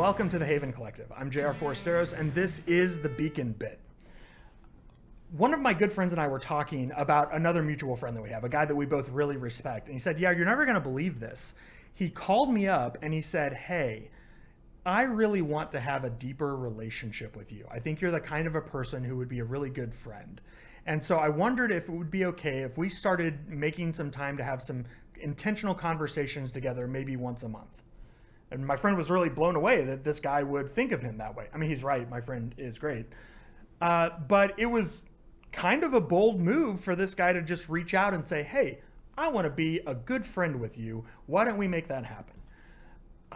welcome to the Haven Collective. I'm J.R. Forasteros, and this is the Beacon Bit. One of my good friends and I were talking about another mutual friend that we have, a guy that we both really respect. And he said, yeah, you're never going to believe this. He called me up and he said, hey, I really want to have a deeper relationship with you. I think you're the kind of a person who would be a really good friend. And so I wondered if it would be okay if we started making some time to have some intentional conversations together, maybe once a month. And my friend was really blown away that this guy would think of him that way. I mean, he's right. My friend is great. But it was kind of a bold move for this guy to just reach out and say, hey, I want to be a good friend with you. Why don't we make that happen?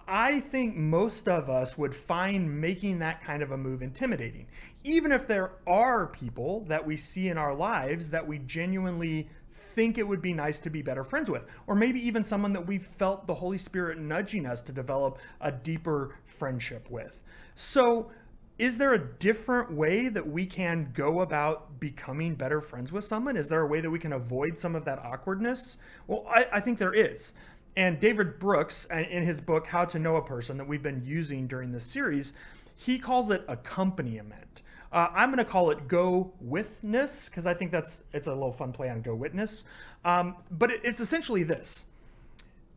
I think most of us would find making that kind of a move intimidating, even if there are people that we see in our lives that we genuinely think it would be nice to be better friends with, or maybe even someone that we felt the Holy Spirit nudging us to develop a deeper friendship with. So is there a different way that we can go about becoming better friends with someone? Is there a way that we can avoid some of that awkwardness? Well, I think there is. And David Brooks, in his book, How to Know a Person, that we've been using during this series, he calls it accompaniment. I'm going to call it go with-ness, because I think it's a little fun play on go witness. But it's essentially this.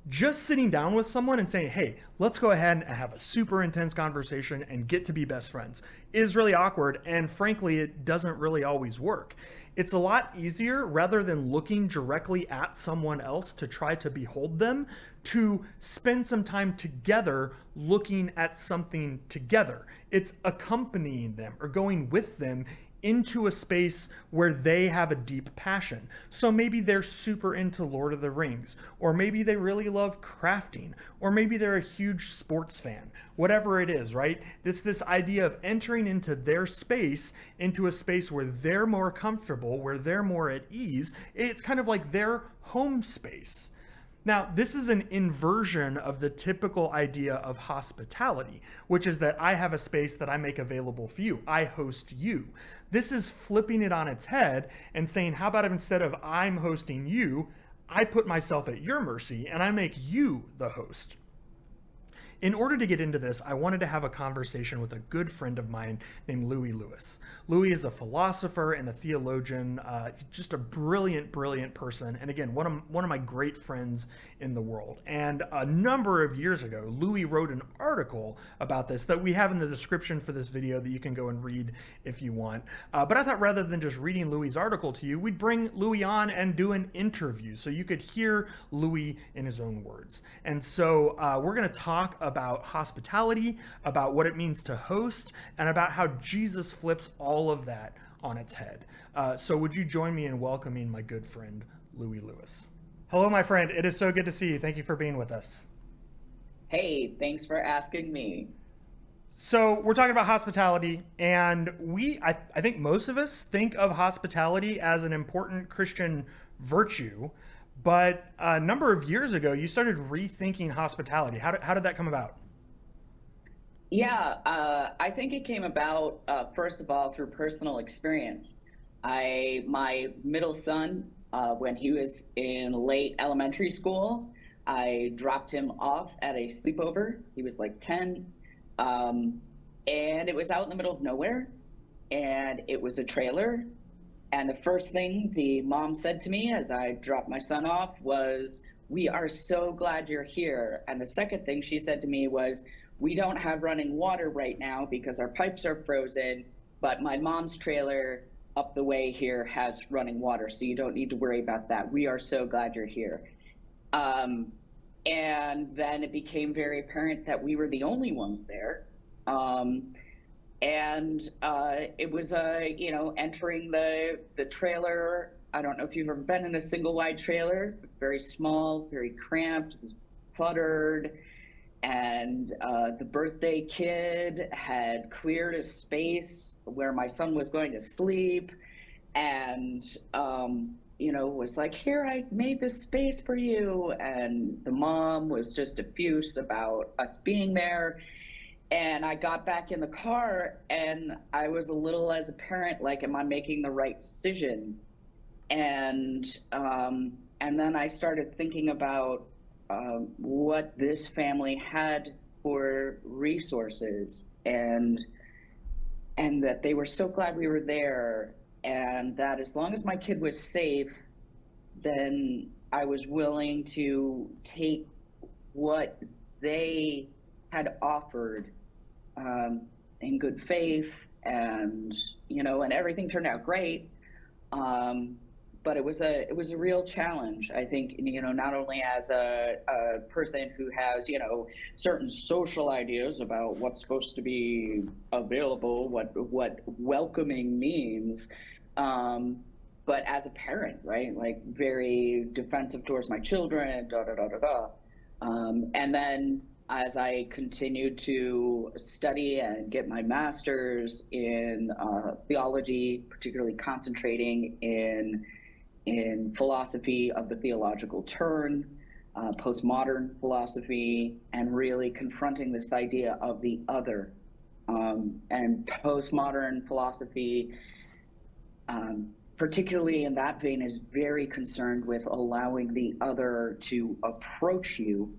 Just sitting down with someone and saying, hey, let's go ahead and have a super intense conversation and get to be best friends is really awkward. And frankly, it doesn't really always work. It's a lot easier, rather than looking directly at someone else to try to behold them, to spend some time together looking at something together. It's accompanying them or going with them into a space where they have a deep passion. So maybe they're super into Lord of the Rings, or maybe they really love crafting, or maybe they're a huge sports fan. Whatever it is, right? This idea of entering into their space, into a space where they're more comfortable, where they're more at ease. It's kind of like their home space. Now, this is an inversion of the typical idea of hospitality, which is that I have a space that I make available for you. I host you. This is flipping it on its head and saying, how about if instead of I'm hosting you, I put myself at your mercy and I make you the host? In order to get into this, I wanted to have a conversation with a good friend of mine named Llewie Lewis. Llewie is a philosopher and a theologian, just a brilliant, brilliant person. And again, one of my great friends in the world. And a number of years ago, Llewie wrote an article about this that we have in the description for this video that you can go and read if you want. But I thought rather than just reading Llewie's article to you, we'd bring Llewie on and do an interview so you could hear Llewie in his own words. And so we're going to talk about hospitality, about what it means to host, and about how Jesus flips all of that on its head. So would you join me in welcoming my good friend, Llewie Lewis? Hello, my friend. It is so good to see you. Thank you for being with us. Hey, thanks for asking me. So we're talking about hospitality, and I think most of us think of hospitality as an important Christian virtue. But a number of years ago, you started rethinking hospitality. How did that come about? Yeah, I think it came about, first of all, through personal experience. My middle son, when he was in late elementary school, I dropped him off at a sleepover. He was like 10, and it was out in the middle of nowhere, and it was a trailer. And the first thing the mom said to me as I dropped my son off was, "We are so glad you're here." And the second thing she said to me was, "We don't have running water right now because our pipes are frozen, but my mom's trailer up the way here has running water, so you don't need to worry about that. We are so glad you're here." And then it became very apparent that we were the only ones there. It was entering the trailer. I don't know if you've ever been in a single wide trailer, very small, very cramped, it was cluttered. And the birthday kid had cleared a space where my son was going to sleep, and was like, "Here, I made this space for you." And the mom was just effuse about us being there. And I got back in the car and I was a little, as a parent, like, am I making the right decision? And then I started thinking about what this family had for resources, and that they were so glad we were there, and that as long as my kid was safe, then I was willing to take what they had offered, in good faith, and and everything turned out great. Um, but it was a real challenge, I think, not only as a person who has certain social ideas about what's supposed to be available, what welcoming means, um, but as a parent, right? Like very defensive towards my children, da da da da da. And then as I continued to study and get my master's in theology, particularly concentrating in philosophy of the theological turn, postmodern philosophy, and really confronting this idea of the other. And postmodern philosophy, particularly in that vein, is very concerned with allowing the other to approach you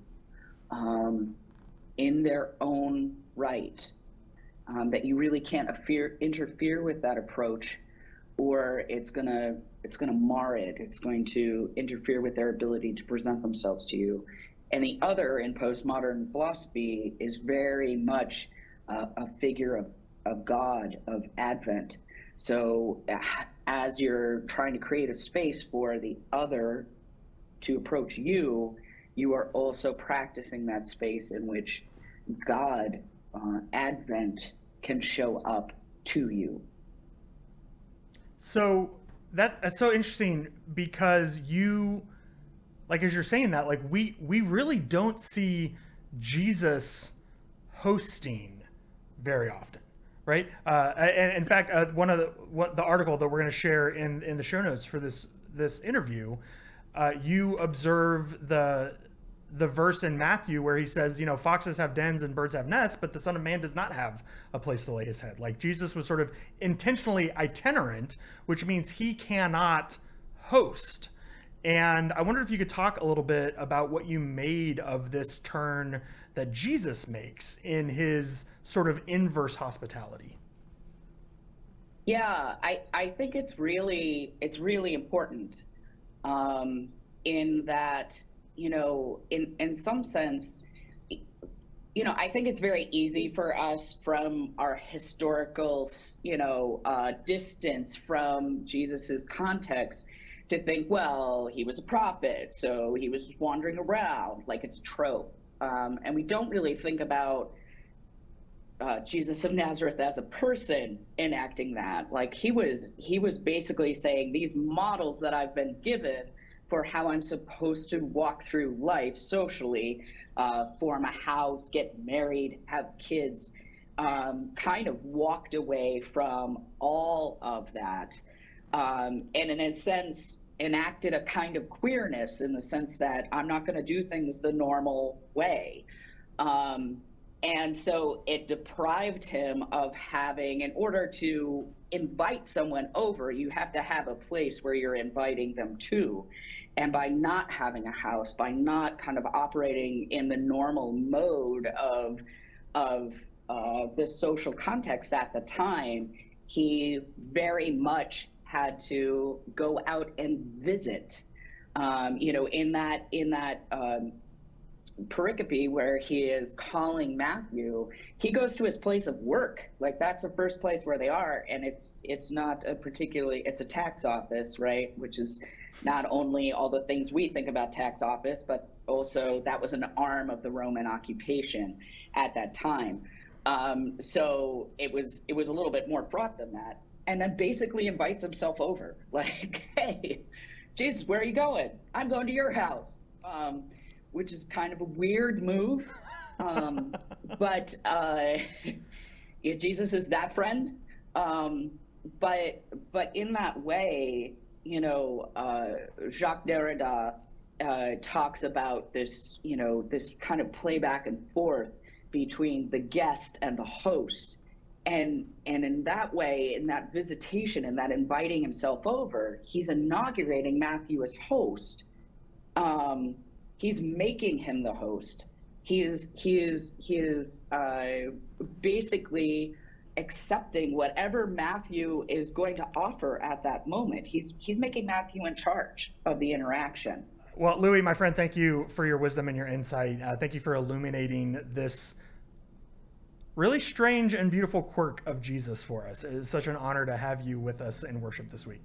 in their own right, that you really can't interfere with that approach, or it's gonna mar it. It's going to interfere with their ability to present themselves to you. And the other in postmodern philosophy is very much a figure of God, of Advent. So as you're trying to create a space for the other to approach you, you are also practicing that space in which God, Advent, can show up to you. So that's so interesting because you, like, as you're saying that, like, we really don't see Jesus hosting very often, right? And in fact, the article that we're going to share in the show notes for this interview, you observe the verse in Matthew where he says, foxes have dens and birds have nests, but the Son of Man does not have a place to lay his head. Like, Jesus was sort of intentionally itinerant, which means he cannot host. And I wonder if you could talk a little bit about what you made of this turn that Jesus makes in his sort of inverse hospitality. Yeah, I think it's really important, in that, in some sense, I think it's very easy for us from our historical, distance from Jesus's context to think, well, he was a prophet, so he was just wandering around, like it's trope. And we don't really think about Jesus of Nazareth as a person enacting that. Like he was basically saying, these models that I've been given for how I'm supposed to walk through life socially, form a house, get married, have kids, kind of walked away from all of that, and in a sense enacted a kind of queerness, in the sense that I'm not going to do things the normal way. And so it deprived him of having, in order to invite someone over, you have to have a place where you're inviting them to. And by not having a house, by not kind of operating in the normal mode of this social context at the time, he very much had to go out and visit. In that pericope where he is calling Matthew, he goes to his place of work. Like that's the first place where they are, and it's not a particularly, it's a tax office, right? Which is not only all the things we think about tax office, but also that was an arm of the Roman occupation at that time. So it was a little bit more fraught than that. And then basically invites himself over, like, hey, Jesus, where are you going? I'm going to your house. Which is kind of a weird move. But yeah, Jesus is that friend. But in that way, Jacques Derrida talks about this, this kind of play back and forth between the guest and the host. And in that way, in that visitation and that inviting himself over, he's inaugurating Matthew as host. He's making him the host, he is basically accepting whatever Matthew is going to offer at that moment. He's making Matthew in charge of the interaction. Well, Llewie, my friend, thank you for your wisdom and your insight. Thank you for illuminating this really strange and beautiful quirk of Jesus for us. It is such an honor to have you with us in worship this week.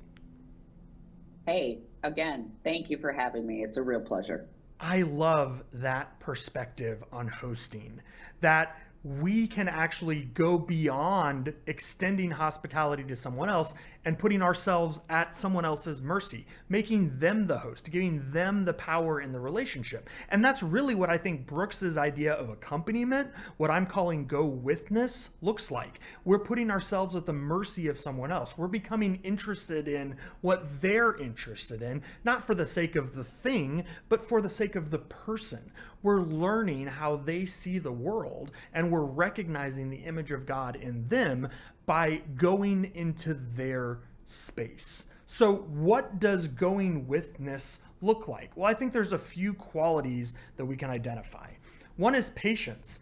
Hey, again, thank you for having me. It's a real pleasure. I love that perspective on hosting, that we can actually go beyond extending hospitality to someone else and putting ourselves at someone else's mercy, making them the host, giving them the power in the relationship. And that's really what I think Brooks's idea of accompaniment, what I'm calling go with-ness, looks like. We're putting ourselves at the mercy of someone else. We're becoming interested in what they're interested in, not for the sake of the thing, but for the sake of the person. We're learning how they see the world, and we're recognizing the image of God in them by going into their space. So what does going with-ness look like? Well, I think there's a few qualities that we can identify. One is patience.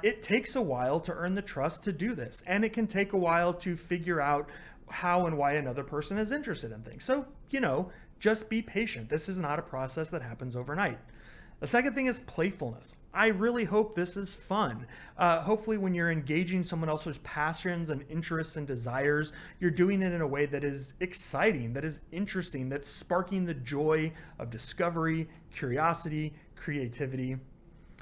It takes a while to earn the trust to do this, and it can take a while to figure out how and why another person is interested in things. So, just be patient. This is not a process that happens overnight. The second thing is playfulness. I really hope this is fun. Hopefully when you're engaging someone else's passions and interests and desires, you're doing it in a way that is exciting, that is interesting, that's sparking the joy of discovery, curiosity, creativity.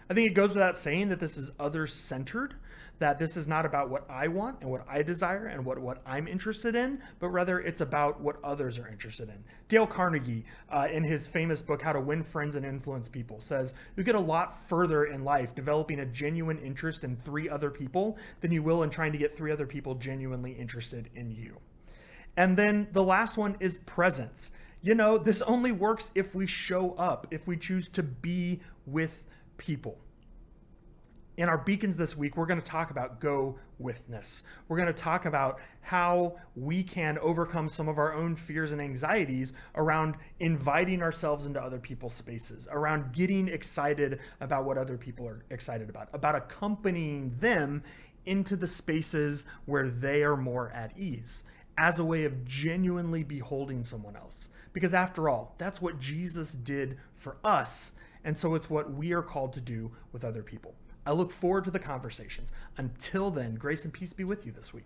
I think it goes without saying that this is other-centered, that this is not about what I want and what I desire and what I'm interested in, but rather it's about what others are interested in. Dale Carnegie, in his famous book, How to Win Friends and Influence People, says you get a lot further in life developing a genuine interest in 3 other people than you will in trying to get 3 other people genuinely interested in you. And then the last one is presence. This only works if we show up, if we choose to be with people. In our beacons this week, we're going to talk about go with-ness. We're going to talk about how we can overcome some of our own fears and anxieties around inviting ourselves into other people's spaces, around getting excited about what other people are excited about accompanying them into the spaces where they are more at ease, as a way of genuinely beholding someone else. Because after all, that's what Jesus did for us, and so it's what we are called to do with other people. I look forward to the conversations. Until then, grace and peace be with you this week.